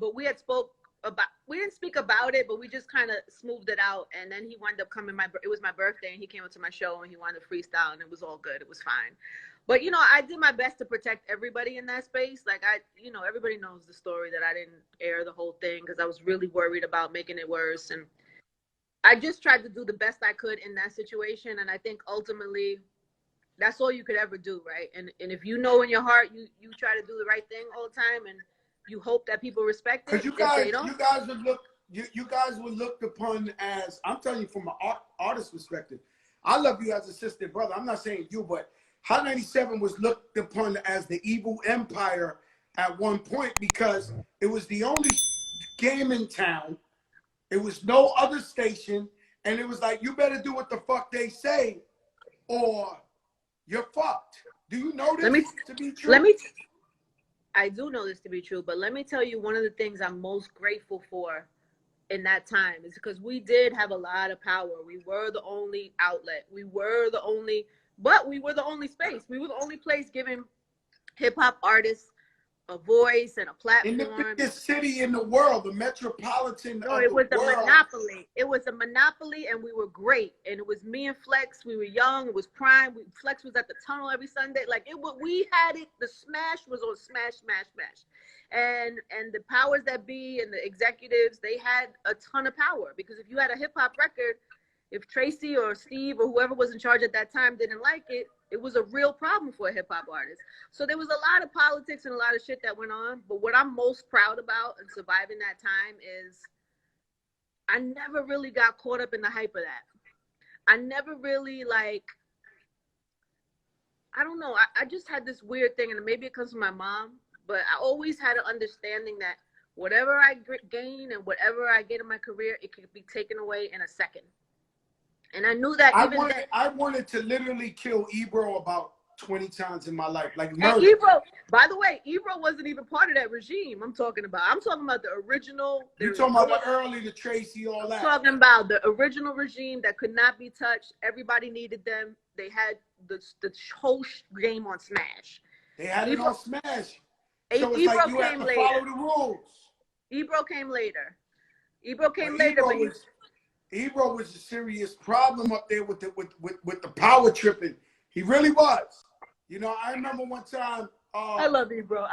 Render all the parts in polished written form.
but we didn't speak about it, but we just kind of smoothed it out. And then he wound up coming. It was my birthday, and he came up to my show, and he wanted to freestyle, and it was all good. It was fine. But I did my best to protect everybody in that space. Like everybody knows the story that I didn't air the whole thing because I was really worried about making it worse, and I just tried to do the best I could in that situation. And I think ultimately, that's all you could ever do, right? And if you know in your heart you try to do the right thing all the time, and you hope that people respect it. Because you guys were looked upon as, I'm telling you from an artist perspective. I love you as a sister brother. I'm not saying you, but Hot97 was looked upon as the evil empire at one point because it was the only game in town. It was no other station, and it was like, you better do what the fuck they say, or you're fucked. Do you know this to be true? I do know this to be true, but let me tell you, one of the things I'm most grateful for in that time is because we did have a lot of power. We were the only outlet. We were the only space. We were the only place giving hip hop artists a voice and a platform. In the biggest city in the world, the metropolitan of the world. It was a monopoly. It was a monopoly, and we were great. And it was me and Flex. We were young. It was prime. Flex was at the tunnel every Sunday. Like we had it. The smash was on smash. And the powers that be and the executives, they had a ton of power, because if you had a hip hop record, if Tracy or Steve or whoever was in charge at that time didn't like it, it was a real problem for a hip hop artist. So there was a lot of politics and a lot of shit that went on. But what I'm most proud about in surviving that time is I never really got caught up in the hype of that. I never really I don't know. I just had this weird thing, and maybe it comes from my mom, but I always had an understanding that whatever I gain and whatever I get in my career, it could be taken away in a second. And I knew that I wanted to literally kill Ebro about 20 times in my life, like murder. And Ebro, by the way, Ebro wasn't even part of that regime I'm talking about. I'm talking about the original. You're talking about the early, the Tracy, all that. I'm talking about the original regime that could not be touched. Everybody needed them. They had the whole game on Smash. They had it on Smash. So it's Ebro like you have to follow the rules. Ebro came later. But Ebro was a serious problem up there with the power tripping. He really was. I remember one time. I love Ebro.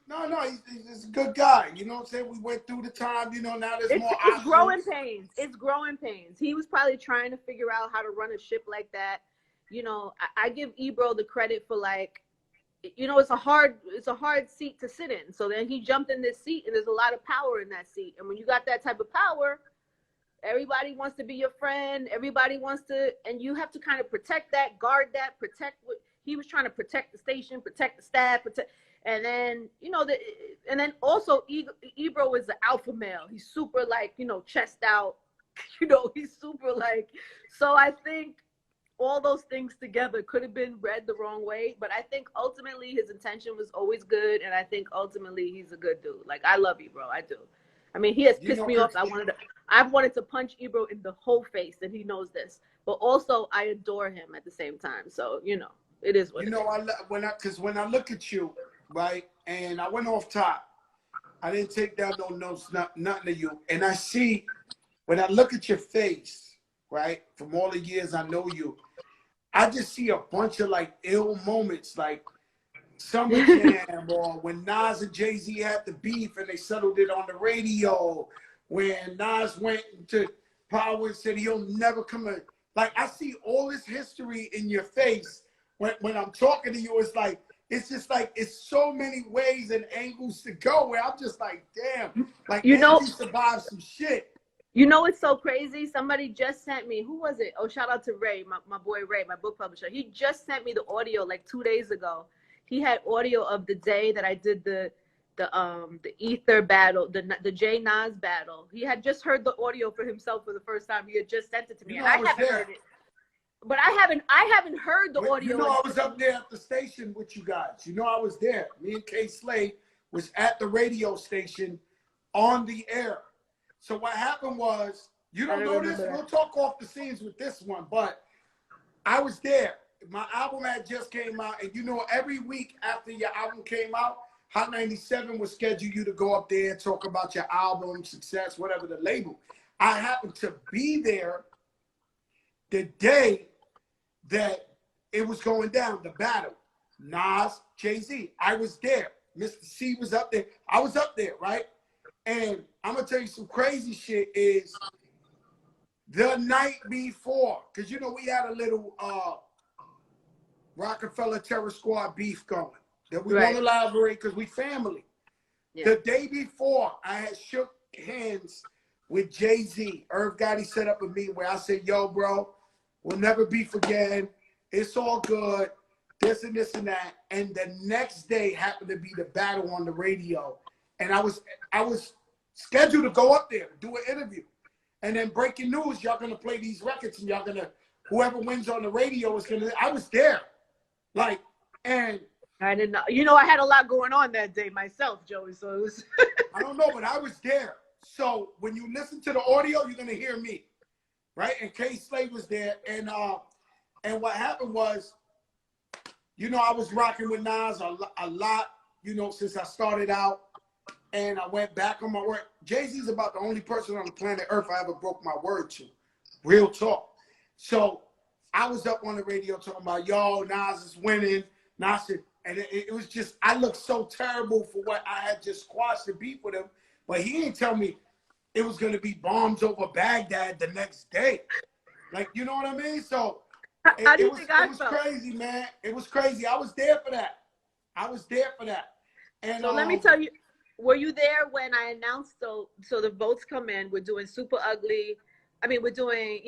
No, he's a good guy. You know what I'm saying? We went through the time. Now there's more options. It's growing pains. He was probably trying to figure out how to run a ship like that. I give Ebro the credit for it's a hard seat to sit in. So then he jumped in this seat, and there's a lot of power in that seat. And when you got that type of power, everybody wants to be your friend. Everybody wants to, and you have to kind of protect that, guard that, protect what he was trying to protect the station, protect the staff, and then, and then also Ebro is the alpha male. He's super chest out, he's super so I think all those things together could have been read the wrong way, but I think ultimately his intention was always good, and I think ultimately he's a good dude. I love Ebro, I do. I mean, he has pissed me off. I've wanted to punch Ebro in the whole face, and he knows this. But also, I adore him at the same time. So, it is what it is. When I look at you, right, and I went off top, I didn't take down no notes, nothing of you. And I see, when I look at your face, right, from all the years I know you, I just see a bunch of ill moments, like Summer Jam, or when Nas and Jayz had the beef and they settled it on the radio, when Nas went into power and said he'll never come in. I see all this history in your face when I'm talking to you. It's just it's so many ways and angles to go where I'm just damn, Angie survived some shit. It's so crazy. Somebody just sent me, who was it? Oh, shout out to Ray, my boy Ray, my book publisher. He just sent me the audio 2 days ago. He had audio of the day that I did the Ether battle, the Jay Nas battle. He had just heard the audio for himself for the first time. He had just sent it to me, and I haven't heard it. But I haven't heard the audio. I was up there at the station with you guys. I was there. Me and K Slade was at the radio station on the air. So what happened was, you don't know this, we'll talk off the scenes with this one, but I was there. My album had just came out, and every week after your album came out, Hot 97 would schedule you to go up there and talk about your album, success, whatever the label. I happened to be there the day that it was going down, the battle. Nas, Jay-Z. I was there. Mr. C was up there. I was up there, right? And I'm going to tell you some crazy shit is the night before, because, you know, we had a little Rockefeller Terror Squad beef going that we won't elaborate because we family. Yeah. The day before, I had shook hands with Jay-Z. Irv Gotti set up a meeting where I said, yo, bro, we'll never beef again. It's all good. This and this and that. And the next day happened to be the battle on the radio. And I was scheduled to go up there, do an interview. And then breaking news, y'all gonna play these records and y'all gonna, whoever wins on the radio is gonna, I was there. Like, and I didn't know. You know, I had a lot going on that day myself, Joey. So it was I don't know, but I was there. So when you listen to the audio, you're gonna hear me, right? And K Slade was there, and what happened was, you know, I was rocking with Nas a lot, you know, since I started out, and I went back on my word. Jay-Z's about the only person on the planet Earth I ever broke my word to, real talk. So I was up on the radio talking about, yo, Nas is winning, Nas is. And it was just, I looked so terrible for what I had just squashed the beef with him. But he didn't tell me it was going to be bombs over Baghdad the next day. Like, you know what I mean? So it was crazy, man. It was crazy. I was there for that. And so let me tell you, were you there when I announced, so the votes come in, we're doing Super Ugly. I mean, we're doing,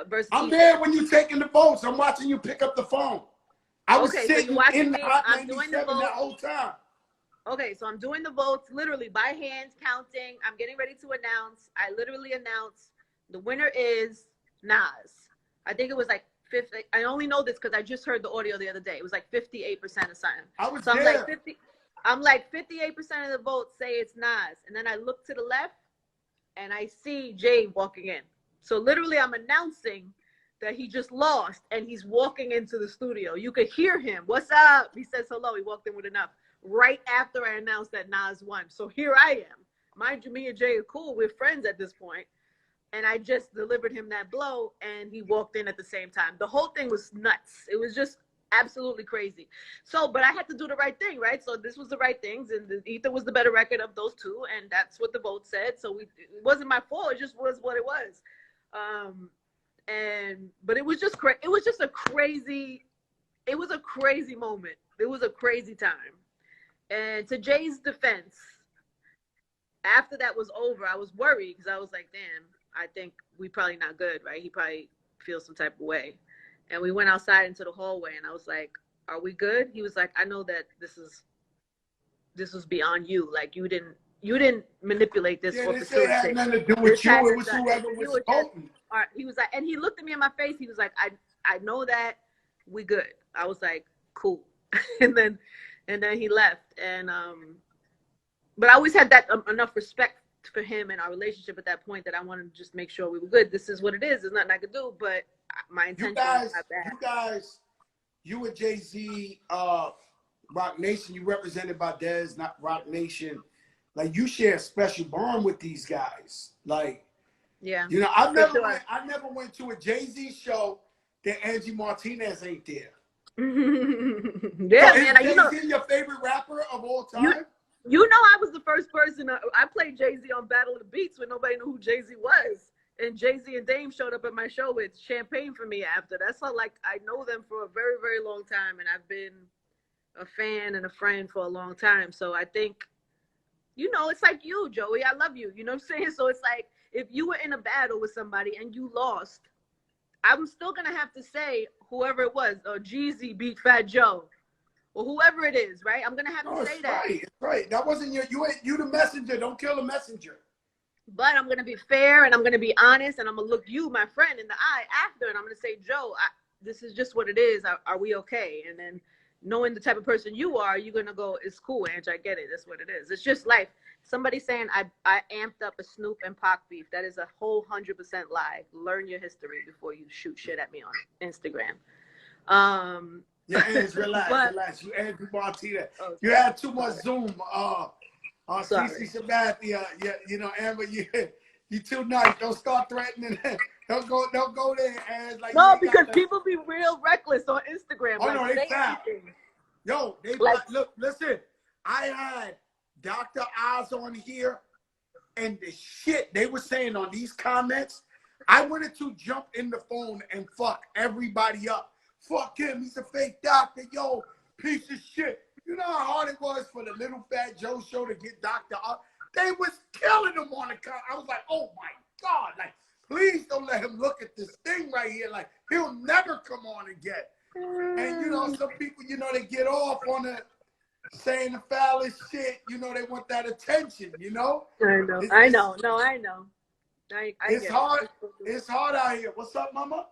versus. I'm there when you're taking the votes. I'm watching you pick up the phone. I was sitting in the Hot 97 that whole time. Okay, so I'm doing the votes literally by hand, counting. I'm getting ready to announce. I literally announced the winner is Nas. I think it was like 50. I only know this because I just heard the audio the other day. It was like 58% or something. I was there. I'm like 58% of the votes say it's Nas. And then I look to the left and I see Jay walking in. So literally I'm announcing that he just lost and he's walking into the studio. You could hear him. What's up? He says hello. He walked in with enough right after I announced that Nas won. So here I am. Mind you, me and Jay are cool. We're friends at this point. And I just delivered him that blow and he walked in at the same time. The whole thing was nuts. It was just absolutely crazy. So, but I had to do the right thing, right? So this was the right things, and the Ether was the better record of those two, and that's what the vote said. So it wasn't my fault. It just was what it was. But it was just it was just a crazy moment. It was a crazy time. And to Jay's defense, after that was over, I was worried because I was like, damn, I think we probably not good, right? He probably feels some type of way. And we went outside into the hallway and I was like, are we good? He was like, I know that this was beyond you. Like you didn't manipulate this or facilitate. It had nothing to do with you. It was whoever was spoken. He was like, and he looked at me in my face. He was like, I know that we good. I was like, cool. and then he left. And but I always had that enough respect for him and our relationship at that point that I wanted to just make sure we were good. This is what it is. There's nothing I could do, but my intention was not bad. You and Jay-Z, Rock Nation, you represented by Dez, not Rock Nation. Like you share a special bond with these guys. Like, yeah, you know, I never went to a Jay-Z show that Angie Martinez ain't there. Yeah, so man. Is Jay-Z your favorite rapper of all time? You know, I was the first person. I played Jay-Z on Battle of the Beats when nobody knew who Jay-Z was. And Jay-Z and Dame showed up at my show with champagne for me after. That's how, like, I know them for a very, very long time. And I've been a fan and a friend for a long time. So I think, you know, it's like you, Joey. I love you. You know what I'm saying? So it's like, if you were in a battle with somebody and you lost, I'm still going to have to say whoever it was, or Jeezy beat Fat Joe, or whoever it is, right? I'm going to have to say that. It's right. That wasn't you the messenger. Don't kill the messenger. But I'm going to be fair and I'm going to be honest and I'm going to look you, my friend, in the eye after and I'm going to say, Joe, this is just what it is. Are we okay? And then knowing the type of person you are, you're going to go, it's cool, Ange, I get it. That's what it is. It's just life. Somebody saying I amped up a Snoop and Pac beef. That is a whole 100% lie. Learn your history before you shoot shit at me on Instagram. Yeah, Ange, relax, But, relax. You Angie Martinez. oh, You had too much Zoom. sorry. CC Sabathia, you know, Amber, you too nice. Don't start threatening. Don't go there, Ange. Like, No, because people be real reckless on Instagram. Oh, like, no, they say foul. anything. Yo, they Like, look, listen. I had Dr. Oz on here, and the shit they were saying on these comments, I wanted to jump in the phone and fuck everybody up. Fuck him, he's a fake doctor, yo, piece of shit. You know how hard it was for the Little Fat Joe show to get Dr. Oz? They was killing him on the comment. I was like, oh my God, like, please don't let him look at this thing right here. Like, he'll never come on again. And, you know, some people, you know, they get off on the saying the foulest shit. You know, they want that attention, you know? I know. I know. No, I know. I it's get hard. it. It's hard out here. What's up, mama?